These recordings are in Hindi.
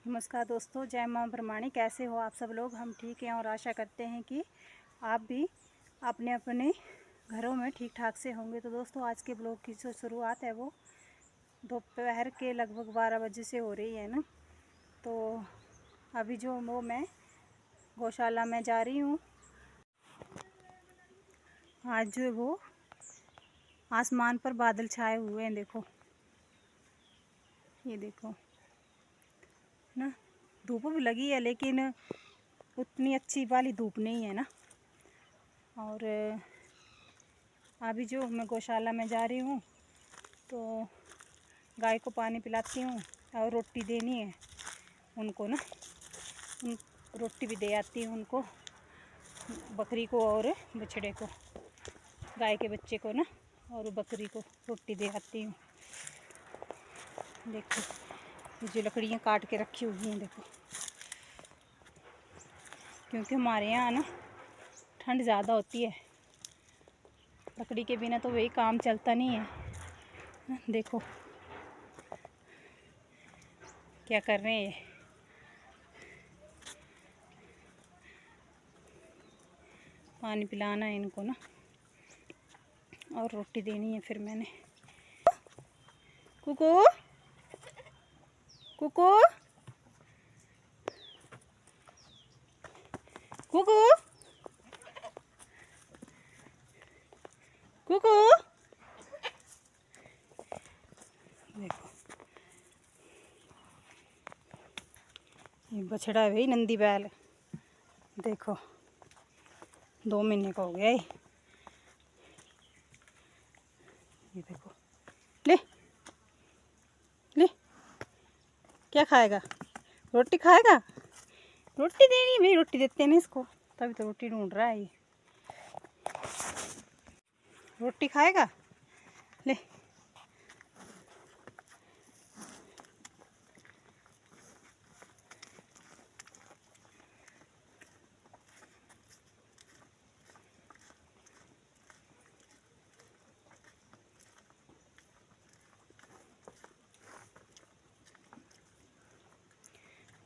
नमस्कार दोस्तों, जय मां ब्रह्माणी। कैसे हो आप सब लोग? हम ठीक हैं और आशा करते हैं कि आप भी अपने अपने घरों में ठीक ठाक से होंगे। तो दोस्तों, आज के ब्लॉग की जो शुरुआत है वो दोपहर के लगभग 12 बजे से हो रही है ना। तो अभी जो वो मैं गौशाला में जा रही हूँ। आज जो वो आसमान पर बादल छाए हुए हैं, देखो, ये देखो ना। धूप भी लगी है लेकिन उतनी अच्छी वाली धूप नहीं है ना। और अभी जो मैं गौशाला में जा रही हूँ तो गाय को पानी पिलाती हूँ और रोटी देनी है उनको ना। रोटी भी दे आती हूँ उनको, बकरी को और बछड़े को, गाय के बच्चे को ना, और बकरी को रोटी दे आती हूँ। देखो ये जो लकड़ियाँ काट के रखी हुई हैं, देखो, क्योंकि हमारे यहाँ ना ठंड ज़्यादा होती है। लकड़ी के बिना तो वही काम चलता नहीं है। देखो क्या कर रहे हैं ये। पानी पिलाना है इनको ना, और रोटी देनी है फिर मैंने। कुकू कुकू कुकू कुकू, देखो ये बछड़ा है भाई, नंदी बैल। देखो 2 महीने का हो गया ये देखो। ले ले, क्या खाएगा? रोटी खाएगा? रोटी देनी है भाई, रोटी देते हैं ना इसको, तभी तो रोटी ढूंढ रहा है ये। रोटी खाएगा? ले,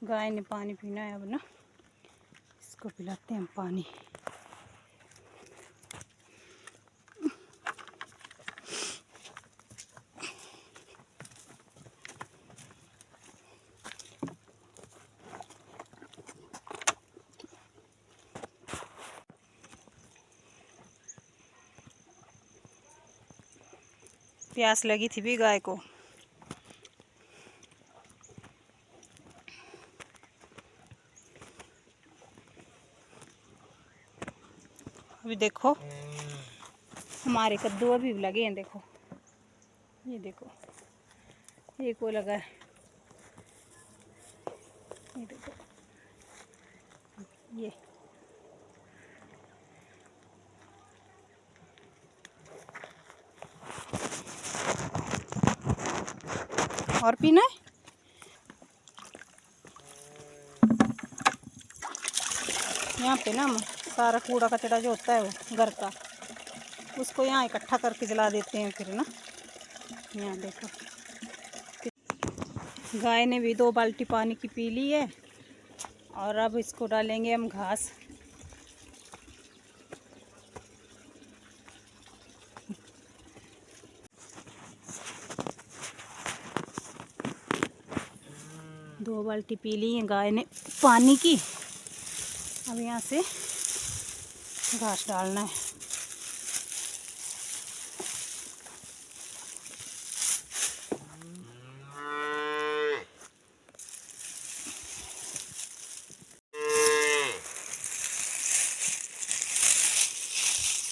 गाय ने पानी पीना है अब ना, इसको पिलाते हैं हम पानी। प्यास लगी थी भी गाय को। अभी देखो हमारे कद्दू अभी लगे हैं, देखो, ये देखो, एक वो लगा है, ये देखो, ये और पीना है। यहाँ पे ना सारा कूड़ा कचरा जो होता है वो घर का, उसको यहाँ इकट्ठा करके जला देते हैं फिर ना। यहाँ देखो, गाय ने भी 2 बाल्टी पानी की पी ली है, और अब इसको डालेंगे हम घास। दो बाल्टी पी ली है गाय ने पानी की। अब यहाँ से घास डालना है।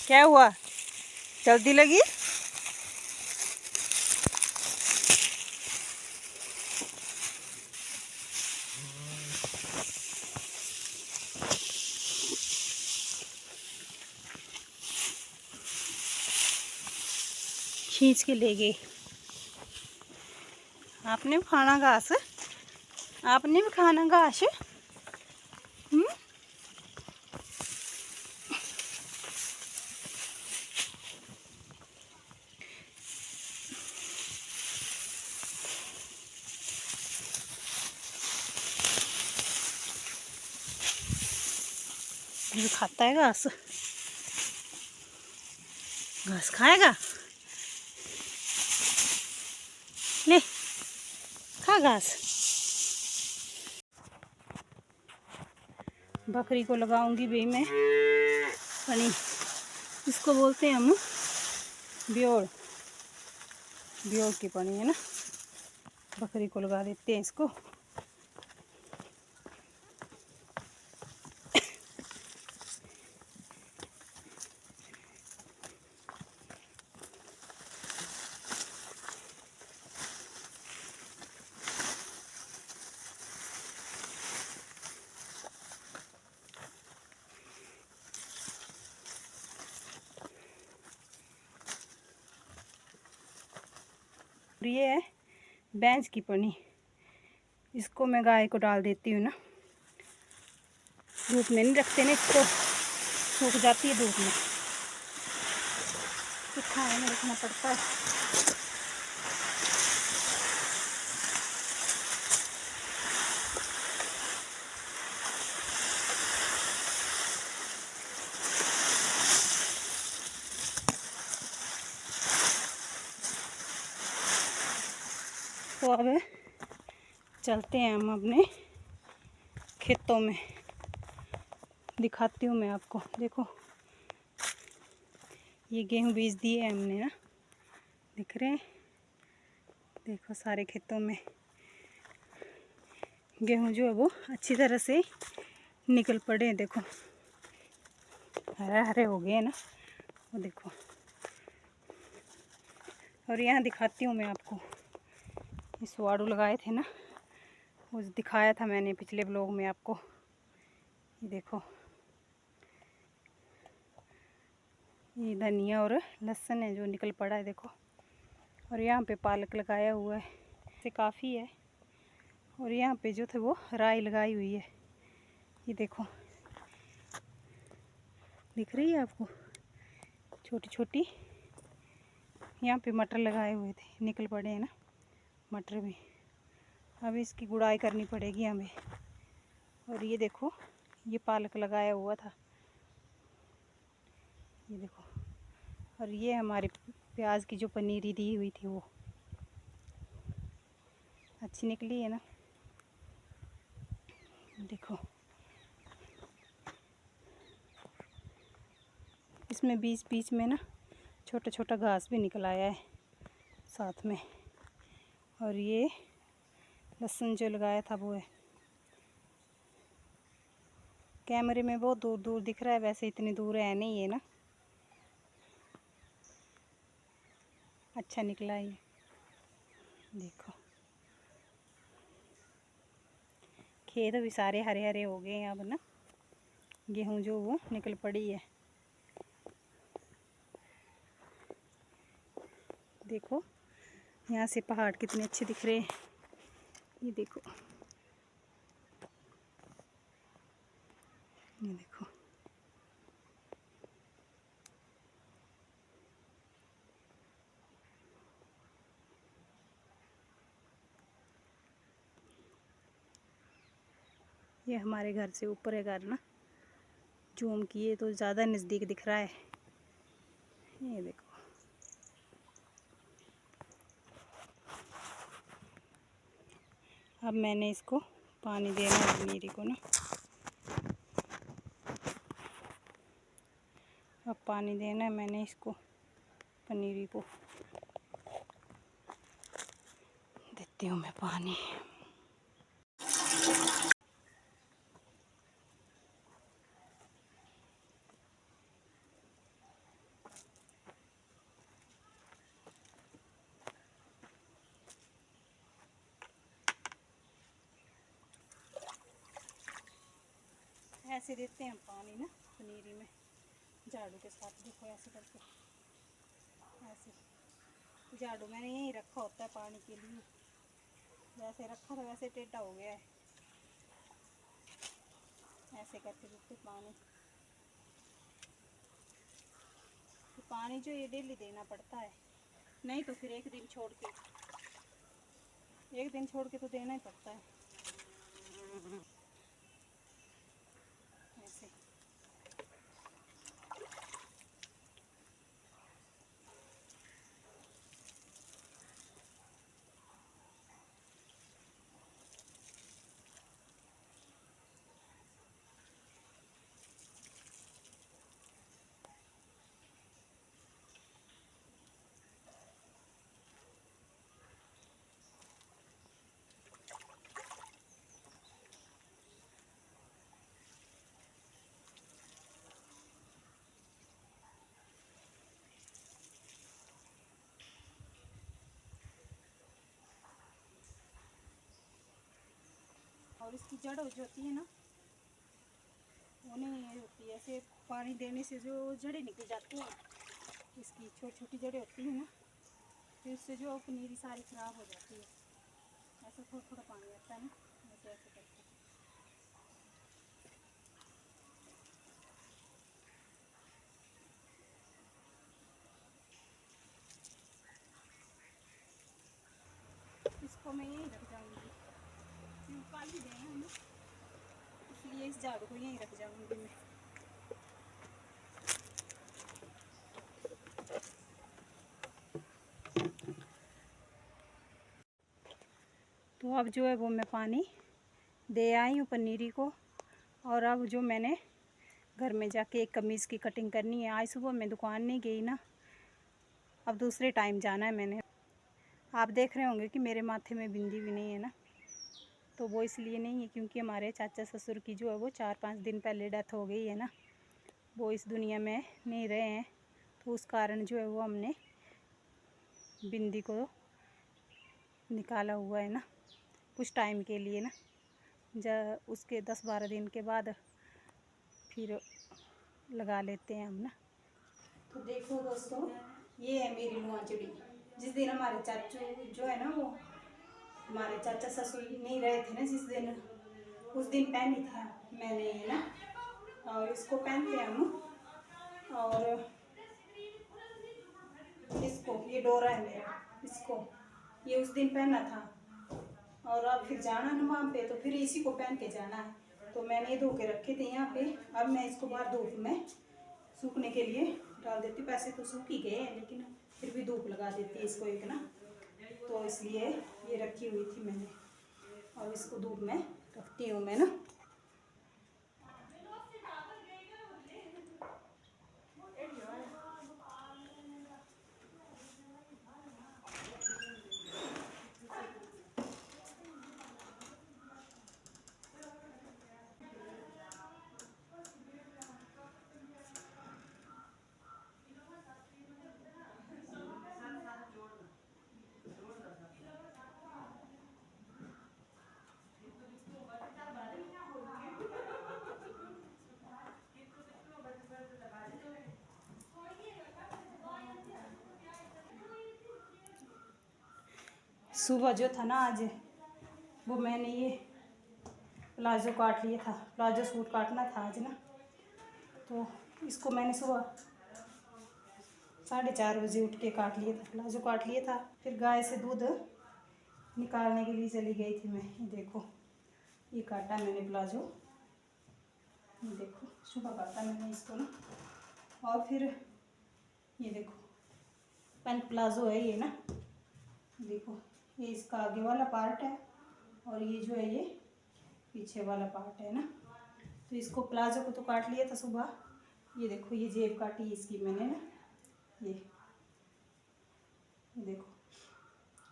क्या हुआ, जल्दी लगी? खींच के ले गई। आपने भी खाना घास? आपने भी खाना घास? ये खाता है घास, घास खाएगा। ले खा घास। बकरी को लगाऊंगी भी मैं पनी, इसको बोलते हैं हम ब्योड़, ब्योड़ की पनी है ना। बकरी को लगा देते हैं इसको। ये है भैंस की पनी, इसको मैं गाय को डाल देती हूँ ना। धूप में नहीं रखते ना इसको, सूख जाती है धूप में, तो खाने में रखना पड़ता है। तो अब चलते हैं हम अपने खेतों में, दिखाती हूँ मैं आपको। देखो ये गेहूँ बीज दिए हमने ना, दिख रहे हैं। देखो सारे खेतों में गेहूँ जो है वो अच्छी तरह से निकल पड़े हैं। देखो हरे हरे हो गए हैं ना, वो देखो। और यहाँ दिखाती हूँ मैं आपको, ये सुआड़ू लगाए थे ना, वो दिखाया था मैंने पिछले ब्लॉग में आपको। ये देखो ये धनिया और लहसुन है जो निकल पड़ा है, देखो। और यहाँ पे पालक लगाया हुआ है, इसे काफ़ी है। और यहाँ पे जो थे वो राई लगाई हुई है, ये देखो दिख रही है आपको, छोटी छोटी। यहाँ पे मटर लगाए हुए थे, निकल पड़े हैं ना मटर भी। अभी इसकी गुड़ाई करनी पड़ेगी हमें। और ये देखो ये पालक लगाया हुआ था, ये देखो। और ये हमारी प्याज की जो पनीरी दी हुई थी वो अच्छी निकली है ना, देखो। इसमें बीच बीच में ना छोटा छोटा घास भी निकल आया है साथ में। और ये लहसुन जो लगाया था वो है। कैमरे में बहुत दूर दूर दिख रहा है, वैसे इतनी दूर है नहीं है ना, अच्छा निकला है ये, देखो। खेत भी सारे हरे हरे हो गए हैं अब ना, गेहूँ जो वो निकल पड़ी है। देखो यहाँ से पहाड़ कितने अच्छे दिख रहे हैं, ये देखो, ये देखो। ये हमारे घर से ऊपर है घर ना, जूम किए तो ज़्यादा नज़दीक दिख रहा है, ये देखो। अब मैंने इसको पानी देना है पनीरी को ना, अब पानी देना है मैंने इसको पनीरी को, देती हूँ मैं पानी। ऐसे देते हैं पानी ना पनीरी में झाड़ू के साथ, देखो ऐसे करके। ऐसे झाड़ू मैंने यहीं रखा होता है पानी के लिए, जैसे रखा था वैसे टेढ़ा हो गया है। ऐसे करके देते पानी, तो पानी जो ये डेली देना पड़ता है, नहीं तो फिर एक दिन छोड़ के तो देना ही पड़ता है। ऐसे और इसकी जड़ जो होती है ना वो नहीं होती है, ऐसे पानी देने से जो जड़ें निकल जाती हैं, इसकी छोटी छोटी जड़ें होती हैं ना, फिर उससे जो पनीरी सारी ख़राब हो जाती है। ऐसा थोड़ा थोड़ा पानी आता है ना, ऐसे ऐसे करके। इसको मैं यहीं रख जाऊंगी, काली दें हम, इसलिए इस झाड़ू को यहीं रख जाऊंगी मैं। तो अब जो है वो मैं पानी दे आई हूँ पनीरी को, और अब जो मैंने घर में जाके एक कमीज़ की कटिंग करनी है। आज सुबह मैं दुकान नहीं गई ना, अब दूसरे टाइम जाना है मैंने। आप देख रहे होंगे कि मेरे माथे में बिंदी भी नहीं है ना, तो वो इसलिए नहीं है क्योंकि हमारे चाचा ससुर की जो है वो 4-5 दिन पहले डेथ हो गई है ना, वो इस दुनिया में नहीं रहे हैं, तो उस कारण जो है वो हमने बिंदी को निकाला हुआ है ना, कुछ टाइम के लिए ना, जब उसके 10-12 दिन के बाद फिर लगा लेते हैं हम ना। तो देखो दोस्तों, ये है मेरी लुआंचड़ी। जिस दिन हमारे चाचू जो है ना, वो हमारे चाचा ससुर नहीं रहे थे ना जिस दिन, उस दिन पहनी था मैंने ये ना, और इसको पहनते हैं हम। और इसको, ये डोरा है मेरा, इसको ये उस दिन पहना था, और अब फिर जाना ना वहाँ पे, तो फिर इसी को पहन के जाना है। तो मैंने धो के रखे थे यहाँ पे, अब मैं इसको बाहर धूप में सूखने के लिए डाल देती हूँ। पैसे तो सूख ही गए हैं, लेकिन फिर भी धूप लगा देती है इसको एक ना, तो इसलिए ये रखी हुई थी मैंने, और इसको धूप में रखती हूँ मैं ना। सुबह जो था ना आज, वो मैंने ये प्लाजो काट लिया था, प्लाजो सूट काटना था आज ना, तो इसको मैंने सुबह 4:30 बजे उठ के काट लिया था, प्लाजो काट लिया था। फिर गाय से दूध निकालने के लिए चली गई थी मैं। ये देखो, ये काटा मैंने प्लाजो, ये देखो सुबह काटा मैंने इसको ना। और फिर ये देखो पैंट प्लाजो है ये ना, देखो ये इसका आगे वाला पार्ट है, और ये जो है ये पीछे वाला पार्ट है ना। तो इसको प्लाजो को तो काट लिया था सुबह। ये देखो, ये जेब काटी इसकी मैंने ना, ये देखो,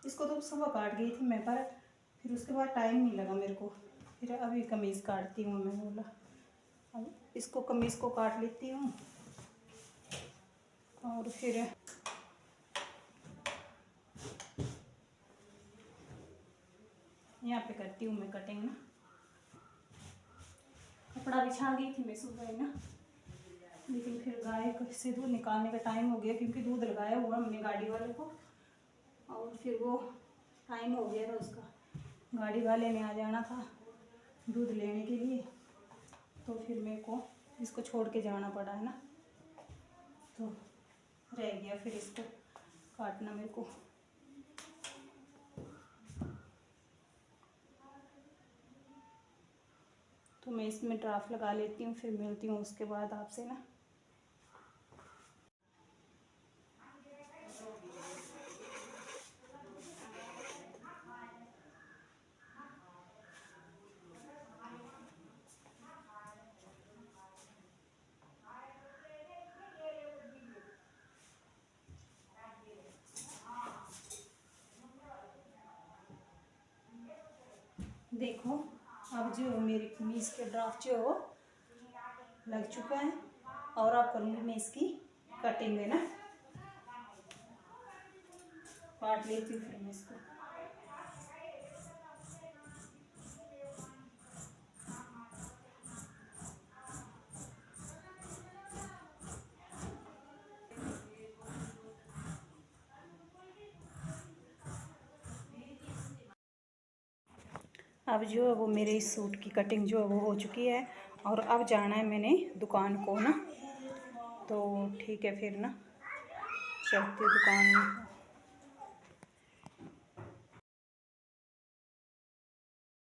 इसको तो सुबह काट गई थी मैं, पर फिर उसके बाद टाइम नहीं लगा मेरे को, फिर अभी कमीज़ काटती हूँ मैं बोला। अब इसको कमीज़ को काट लेती हूँ, और फिर यहाँ पे करती हूँ मैं कटिंग ना। कपड़ा बिछा गई थी मैं सुबह ना, लेकिन फिर गाय से दूध निकालने का टाइम हो गया, क्योंकि दूध लगाया हुआ हमने गाड़ी वाले को, और फिर वो टाइम हो गया था उसका, गाड़ी वाले ने आ जाना था दूध लेने के लिए, तो फिर मेरे को इसको छोड़ के जाना पड़ा है ना, तो रह गया फिर इसको काटना मेरे को। तो मैं इसमें ड्राफ्ट लगा लेती हूँ, फिर मिलती हूँ उसके बाद आपसे ना। देखो, अब जो मेरी कमीज़ के ड्राफ्ट जो लग चुका है, और अब करूँगी मैं इसकी कटिंग में ना, काट लेती हूँ फिर मैं इसको। अब जो है वो मेरे इस सूट की कटिंग जो है वो हो चुकी है और अब जाना है मैंने दुकान को ना। तो ठीक है फिर ना, चलती हूँ दुकान में।